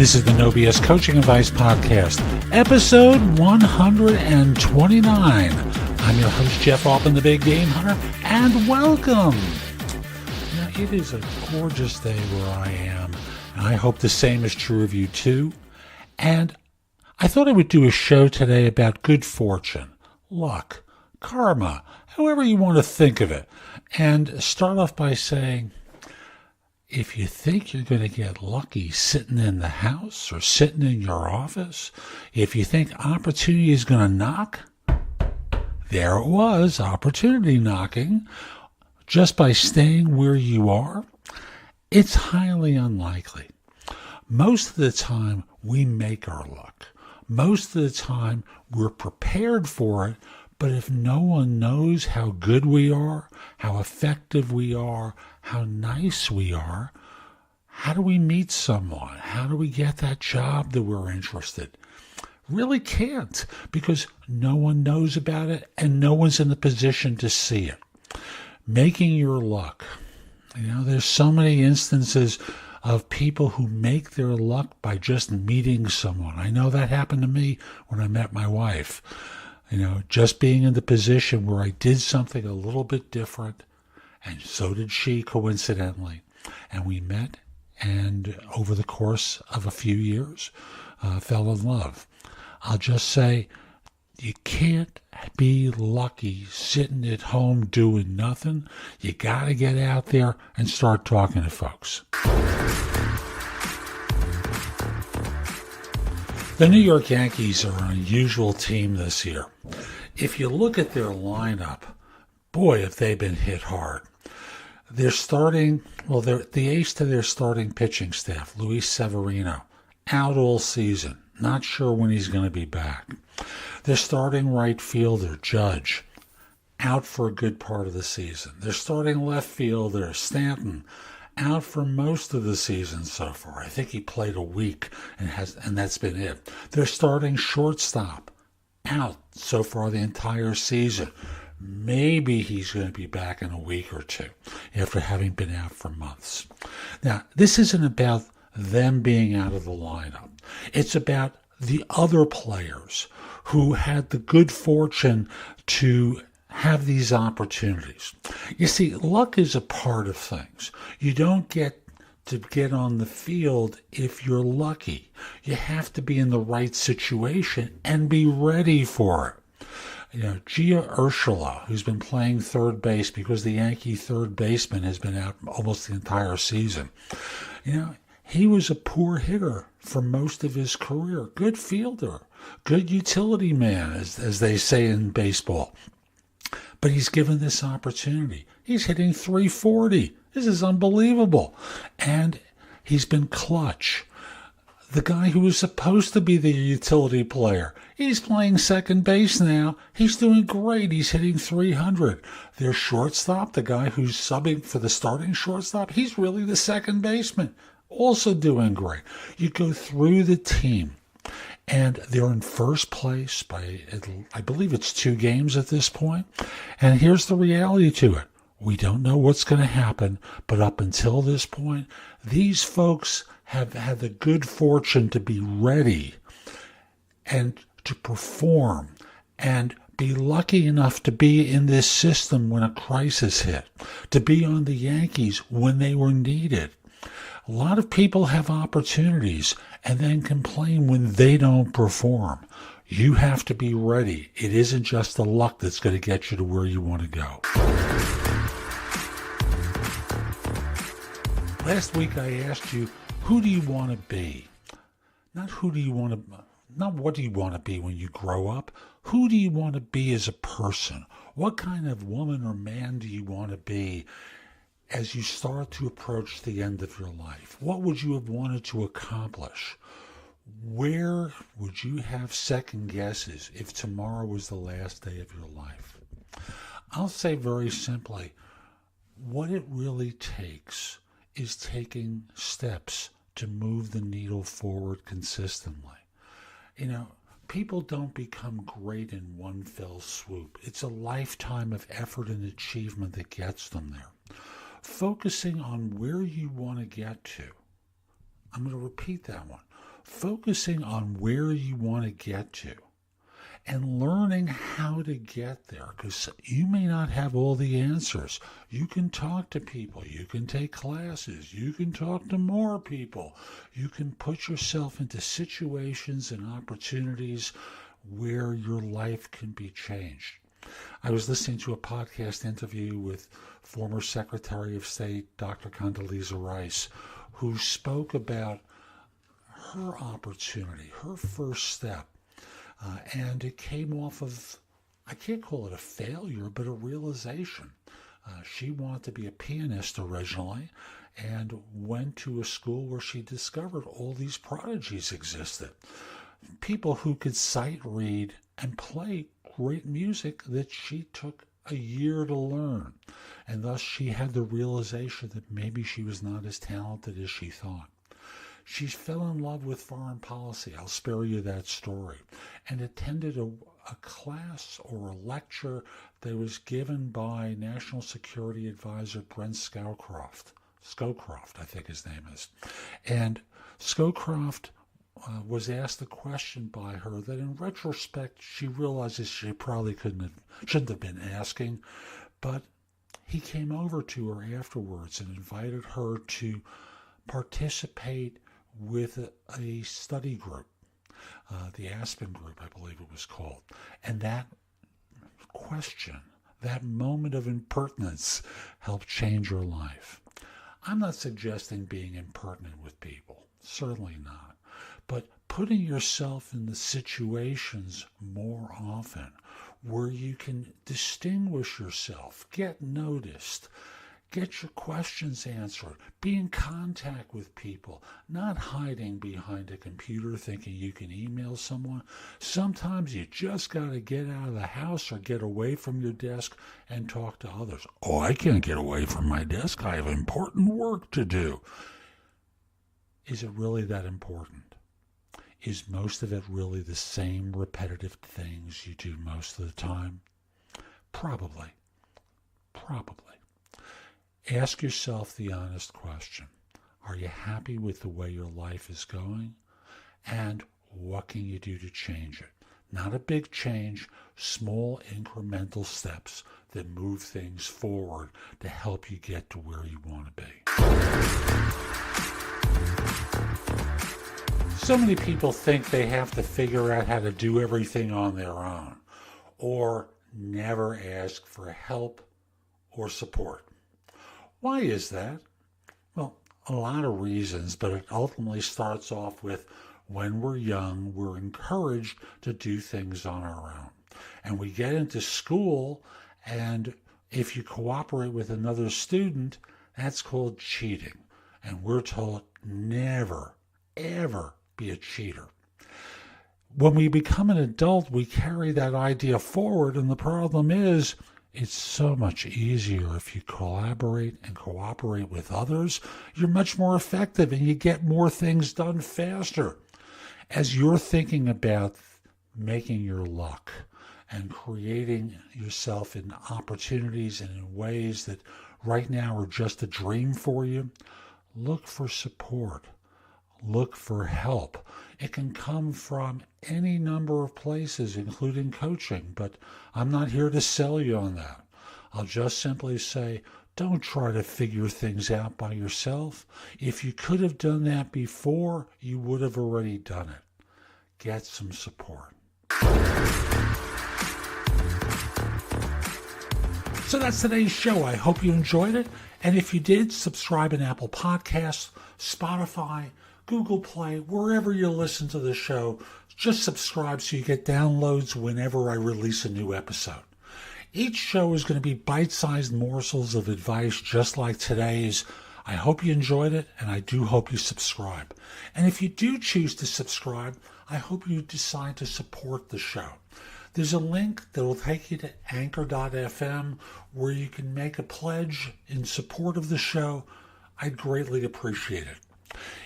This is the No BS Coaching Advice Podcast, episode 129. I'm your host, Jeff Altman, the Big Game Hunter, and welcome. Now, it is a gorgeous day where I am, and I hope the same is true of you too. And I thought I would do a show today about good fortune, luck, karma, however you want to think of it, and start off by saying, if you think you're going to get lucky sitting in the house or sitting in your office, if you think opportunity is going to knock, there it was, opportunity knocking, just by staying where you are, it's highly unlikely. Most of the time, we make our luck. Most of the time, we're prepared for it, but if no one knows how good we are, how effective we are, how nice we are, how do we meet someone? How do we get that job that we're interested? Really can't, because no one knows about it and no one's in the position to see it. Making your luck. There's so many instances of people who make their luck by just meeting someone. I know that happened to me when I met my wife. Just being in the position where I did something a little bit different, and so did she, coincidentally. And we met, and over the course of a few years, fell in love. I'll just say, you can't be lucky sitting at home doing nothing. You got to get out there and start talking to folks. The New York Yankees are an unusual team this year. If you look at their lineup, boy, have they been hit hard. They're the ace to their starting pitching staff, Luis Severino, out all season. Not sure when he's going to be back. Their starting right fielder, Judge, out for a good part of the season. Their starting left fielder, Stanton, out for most of the season so far. I think he played a week and that's been it. Their starting shortstop, out so far the entire season. Maybe he's going to be back in a week or two after having been out for months. Now, this isn't about them being out of the lineup. It's about the other players who had the good fortune to have these opportunities. You see, luck is a part of things. You don't get to get on the field if you're lucky. You have to be in the right situation and be ready for it. Gia Urshela, who's been playing third base because the Yankee third baseman has been out almost the entire season. He was a poor hitter for most of his career. Good fielder, good utility man, as they say in baseball. But he's given this opportunity. He's hitting .340. This is unbelievable. And he's been clutch. The guy who was supposed to be the utility player, he's playing second base now. He's doing great. He's hitting .300. Their shortstop, the guy who's subbing for the starting shortstop, he's really the second baseman. Also doing great. You go through the team, and they're in first place by, I believe it's 2 games at this point. And here's the reality to it. We don't know what's going to happen, but up until this point, these folks have had the good fortune to be ready and to perform and be lucky enough to be in this system when a crisis hit, to be on the Yankees when they were needed. A lot of people have opportunities and then complain when they don't perform. You have to be ready. It isn't just the luck that's going to get you to where you want to go. Last week I asked you, who do you want to be? Not what do you want to be when you grow up. Who do you want to be as a person? What kind of woman or man do you want to be as you start to approach the end of your life? What would you have wanted to accomplish? Where would you have second guesses if tomorrow was the last day of your life? I'll say very simply, what it really takes is taking steps to move the needle forward consistently. People don't become great in one fell swoop. It's a lifetime of effort and achievement that gets them there. Focusing on where you want to get to. I'm going to repeat that one. focusing on where you want to get to and learning how to get there, because you may not have all the answers. You can talk to people, you can take classes, you can talk to more people, you can put yourself into situations and opportunities where your life can be changed. I was listening to a podcast interview with former Secretary of State Dr. Condoleezza Rice, who spoke about her opportunity, her first step. And it came off of, I can't call it a failure, but a realization. She wanted to be a pianist originally and went to a school where she discovered all these prodigies existed. People who could sight read and play great music that she took a year to learn. And thus she had the realization that maybe she was not as talented as she thought. She fell in love with foreign policy. I'll spare you that story. And attended a class or a lecture that was given by National Security Advisor Brent Scowcroft, I think his name is. And Scowcroft was asked a question by her that in retrospect she realizes she probably shouldn't have been asking, but he came over to her afterwards and invited her to participate with a study group, the Aspen group, I believe it was called. And that question, that moment of impertinence helped change her life. I'm not suggesting being impertinent with people, certainly not, but putting yourself in the situations more often where you can distinguish yourself, get noticed, get your questions answered, be in contact with people, not hiding behind a computer thinking you can email someone. Sometimes you just got to get out of the house or get away from your desk and talk to others. Oh, I can't get away from my desk. I have important work to do. Is it really that important? Is most of it really the same repetitive things you do most of the time? Probably. Ask yourself the honest question. Are you happy with the way your life is going? And what can you do to change it? Not a big change, small incremental steps that move things forward to help you get to where you want to be. So many people think they have to figure out how to do everything on their own or never ask for help or support. Why is that? Well, a lot of reasons, but it ultimately starts off with when we're young, we're encouraged to do things on our own. And we get into school, and if you cooperate with another student, that's called cheating. And we're told never, ever be a cheater. When we become an adult, we carry that idea forward, and the problem is, it's so much easier if you collaborate and cooperate with others. You're much more effective and you get more things done faster. As you're thinking about making your luck and creating yourself in opportunities and in ways that right now are just a dream for you, look for support. Look for help. It can come from any number of places, including coaching, but I'm not here to sell you on that. I'll just simply say, don't try to figure things out by yourself. If you could have done that before, you would have already done it. Get some support. So that's today's show. I hope you enjoyed it. And if you did, subscribe in Apple Podcasts, Spotify, Google Play, wherever you listen to the show. Just subscribe so you get downloads whenever I release a new episode. Each show is going to be bite-sized morsels of advice just like today's. I hope you enjoyed it, and I do hope you subscribe. And if you do choose to subscribe, I hope you decide to support the show. There's a link that will take you to anchor.fm where you can make a pledge in support of the show. I'd greatly appreciate it.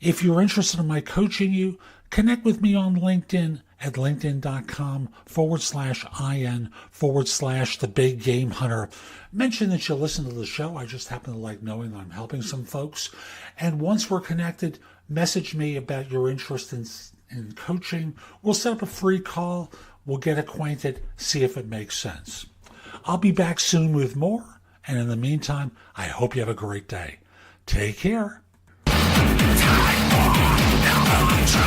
If you're interested in my coaching you, connect with me on LinkedIn at linkedin.com/IN/the Big Game Hunter. Mention that you listen to the show. I just happen to like knowing I'm helping some folks. And once we're connected, Message me about your interest in coaching. We'll set up a free call. We'll get acquainted, see if it makes sense. I'll be back soon with more. And in the meantime, I hope you have a great day. Take care. Time for